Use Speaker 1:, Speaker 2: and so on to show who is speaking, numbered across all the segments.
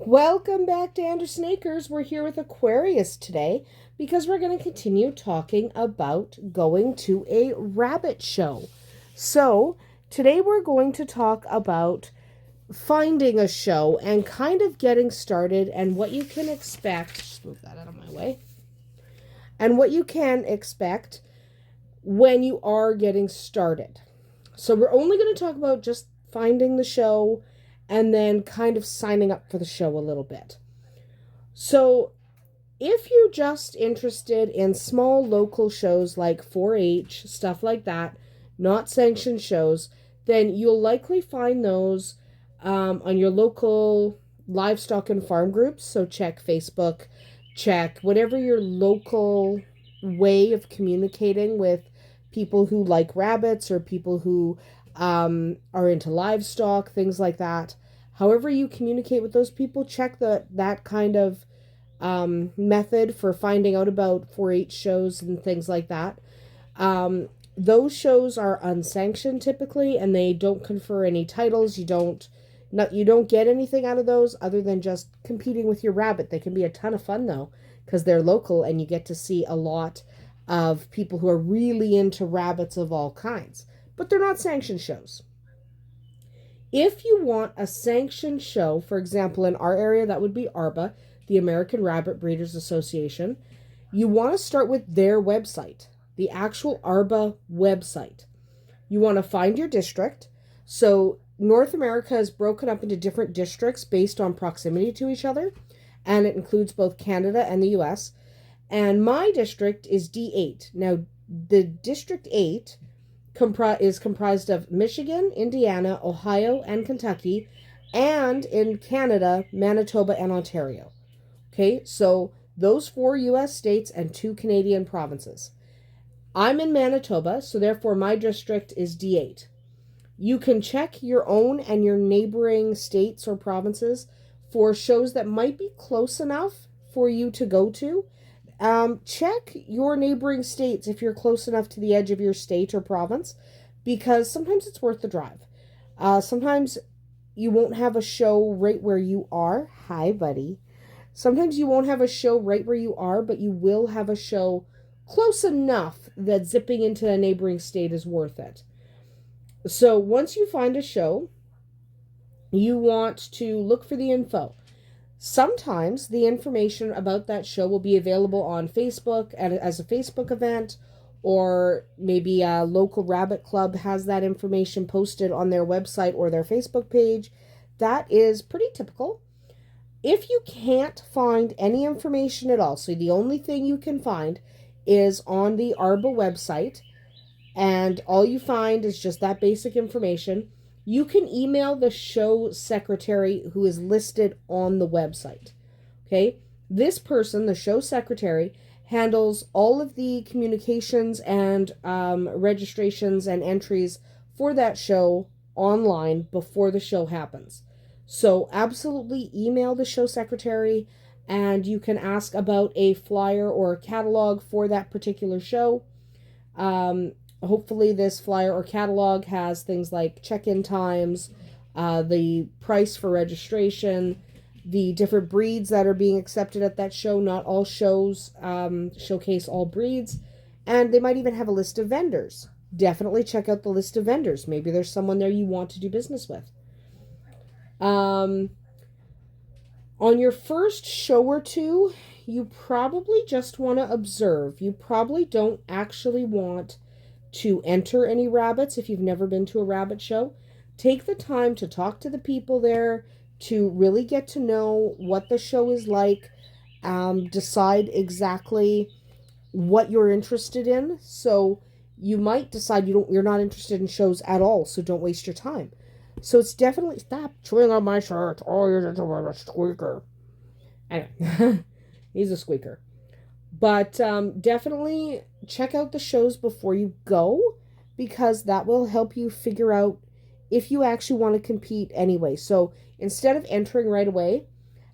Speaker 1: Welcome back to Andersen Acres. We're here with Aquarius today because we're going to continue talking about going to a rabbit show. So, today we're going to talk about finding a show and kind of getting started and what you can expect. Just move that out of my way. And what you can expect when you are getting started. So, we're only going to talk about just finding the show and then kind of signing up for the show a little bit. So, if you're just interested in small local shows like 4-H, stuff like that, not sanctioned shows, then you'll likely find those on your local livestock and farm groups. So, check Facebook, check whatever your local way of communicating with people who like rabbits or people who are into livestock, things like that. However you communicate with those people, check that kind of method for finding out about 4-H shows and things like that. Those shows are unsanctioned typically, and they don't confer any titles. You don't get anything out of those other than just competing with your rabbit. They can be a ton of fun though, because they're local and you get to see a lot of people who are really into rabbits of all kinds. But they're not sanctioned shows. If you want a sanctioned show, for example, in our area, that would be ARBA, the American Rabbit Breeders Association, you want to start with their website, the actual ARBA website. You want to find your district. So North America is broken up into different districts based on proximity to each other, and it includes both Canada and the US. And my district is D8. Now, the District 8 is comprised of Michigan, Indiana, Ohio, and Kentucky, and in Canada, Manitoba and Ontario. Okay, so those 4 U.S. states and 2 Canadian provinces. I'm in Manitoba, so therefore my district is D8. You can check your own and your neighboring states or provinces for shows that might be close enough for you to go to. Check your neighboring states if you're close enough to the edge of your state or province, because sometimes it's worth the drive. Sometimes you won't have a show right where you are. Hi, buddy. Sometimes you won't have a show right where you are, but you will have a show close enough that zipping into a neighboring state is worth it. So once you find a show, you want to look for the info. Sometimes the information about that show will be available on Facebook as a Facebook event, or maybe a local rabbit club has that information posted on their website or their Facebook page. That is pretty typical. If you can't find any information at all, so the only thing you can find is on the ARBA website, and all you find is just that basic information, you can email the show secretary who is listed on the website. Okay? This person, the show secretary, handles all of the communications and registrations and entries for that show online before the show happens. So absolutely email the show secretary, and you can ask about a flyer or a catalog for that particular show. Hopefully this flyer or catalog has things like check-in times, the price for registration, the different breeds that are being accepted at that show. Not all shows showcase all breeds. And they might even have a list of vendors. Definitely check out the list of vendors. Maybe there's someone there you want to do business with. On your first show or two, you probably just want to observe. You probably don't actually want to enter any rabbits if you've never been to a rabbit show. Take the time to talk to the people there, to really get to know what the show is like, decide exactly what you're interested in. So you might decide you're not interested in shows at all, so don't waste your time. So it's definitely, stop chewing on my shirt. Oh, you're just a squeaker. Anyway, he's a squeaker. But definitely check out the shows before you go, because that will help you figure out if you actually want to compete anyway. So instead of entering right away,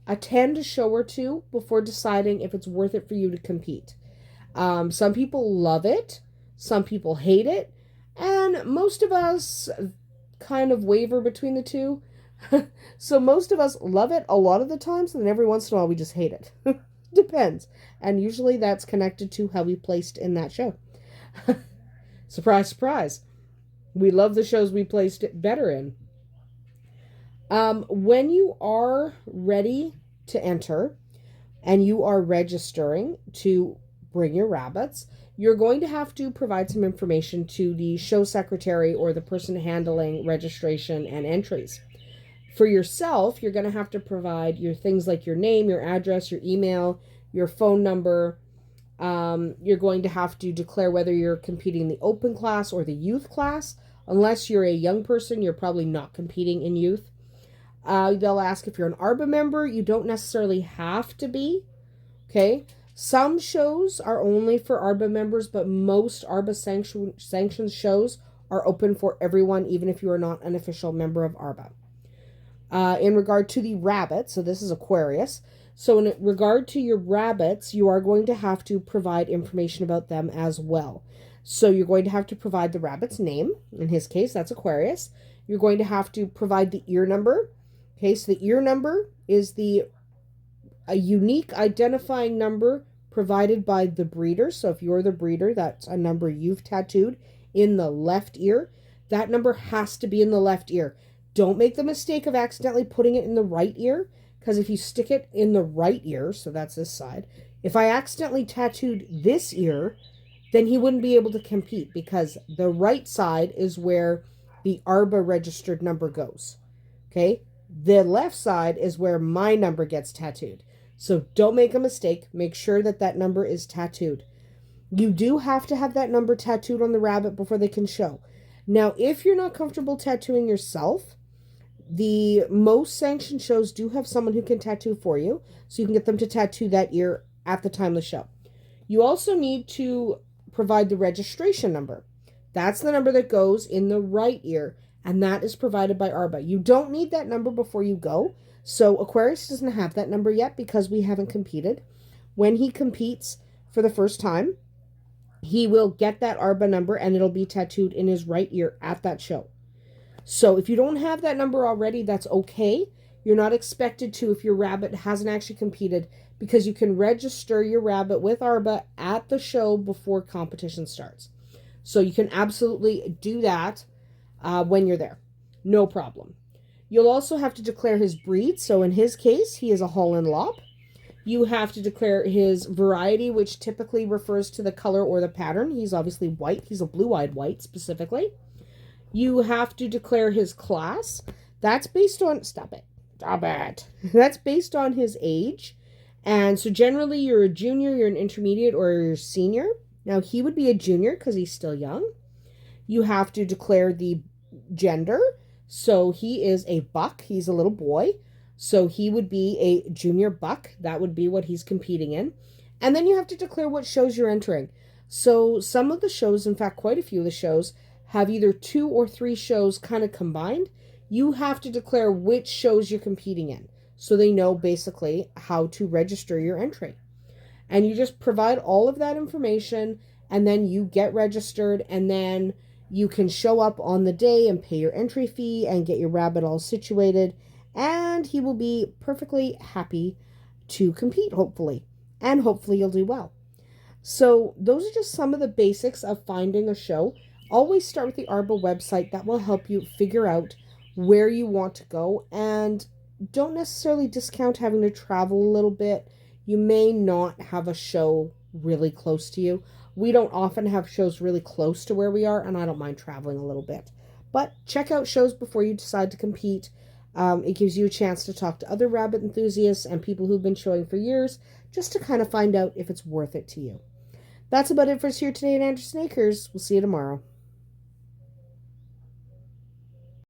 Speaker 1: attend a show or two before deciding if it's worth it for you to compete. Some people love it, some people hate it, and most of us kind of waver between the two. So most of us love it a lot of the times, and then every once in a while we just hate it. Depends. And usually that's connected to how we placed in that show. Surprise, surprise. We love the shows we placed it better in. When you are ready to enter and you are registering to bring your rabbits, you're going to have to provide some information to the show secretary or the person handling registration and entries. For yourself, you're going to have to provide your things like your name, your address, your email, your phone number. You're going to have to declare whether you're competing in the open class or the youth class. Unless you're a young person, you're probably not competing in youth. They'll ask if you're an ARBA member. You don't necessarily have to be. Okay. Some shows are only for ARBA members, but most ARBA sanctioned shows are open for everyone, even if you are not an official member of ARBA. In regard to the rabbits, so this is Aquarius. So in regard to your rabbits, you are going to have to provide information about them as well. So you're going to have to provide the rabbit's name. In his case, that's Aquarius. You're going to have to provide the ear number. Okay, so the ear number is a unique identifying number provided by the breeder. So if you're the breeder, that's a number you've tattooed in the left ear. That number has to be in the left ear. Don't make the mistake of accidentally putting it in the right ear, because if you stick it in the right ear, so that's this side, if I accidentally tattooed this ear, then he wouldn't be able to compete, because the right side is where the ARBA registered number goes. Okay? The left side is where my number gets tattooed. So don't make a mistake. Make sure that that number is tattooed. You do have to have that number tattooed on the rabbit before they can show. Now, if you're not comfortable tattooing yourself, the most sanctioned shows do have someone who can tattoo for you, so you can get them to tattoo that ear at the time of the show. You also need to provide the registration number. That's the number that goes in the right ear, and that is provided by ARBA. You don't need that number before you go. So Aquarius doesn't have that number yet because we haven't competed. When he competes for the first time, he will get that ARBA number and it'll be tattooed in his right ear at that show. So if you don't have that number already, that's okay. You're not expected to if your rabbit hasn't actually competed, because you can register your rabbit with ARBA at the show before competition starts. So you can absolutely do that when you're there. No problem. You'll also have to declare his breed. So in his case, he is a Holland Lop. You have to declare his variety, which typically refers to the color or the pattern. He's obviously white. He's a blue-eyed white specifically. You have to declare his class. That's based on... Stop it. That's based on his age. And so generally you're a junior, you're an intermediate, or you're a senior. Now he would be a junior because he's still young. You have to declare the gender. So he is a buck. He's a little boy. So he would be a junior buck. That would be what he's competing in. And then you have to declare what shows you're entering. So some of the shows, in fact, quite a few of the shows, have either 2 or 3 shows kind of combined. You have to declare which shows you're competing in, so they know basically how to register your entry. And you just provide all of that information, and then you get registered, and then you can show up on the day and pay your entry fee and get your rabbit all situated, and he will be perfectly happy to compete, hopefully. And hopefully you'll do well. So those are just some of the basics of finding a show. Always start with the ARBA website. That will help you figure out where you want to go, and don't necessarily discount having to travel a little bit. You may not have a show really close to you. We don't often have shows really close to where we are, and I don't mind traveling a little bit. But check out shows before you decide to compete. It gives you a chance to talk to other rabbit enthusiasts and people who've been showing for years, just to kind of find out if it's worth it to you. That's about it for us here today at Andersen Acres. We'll see you tomorrow.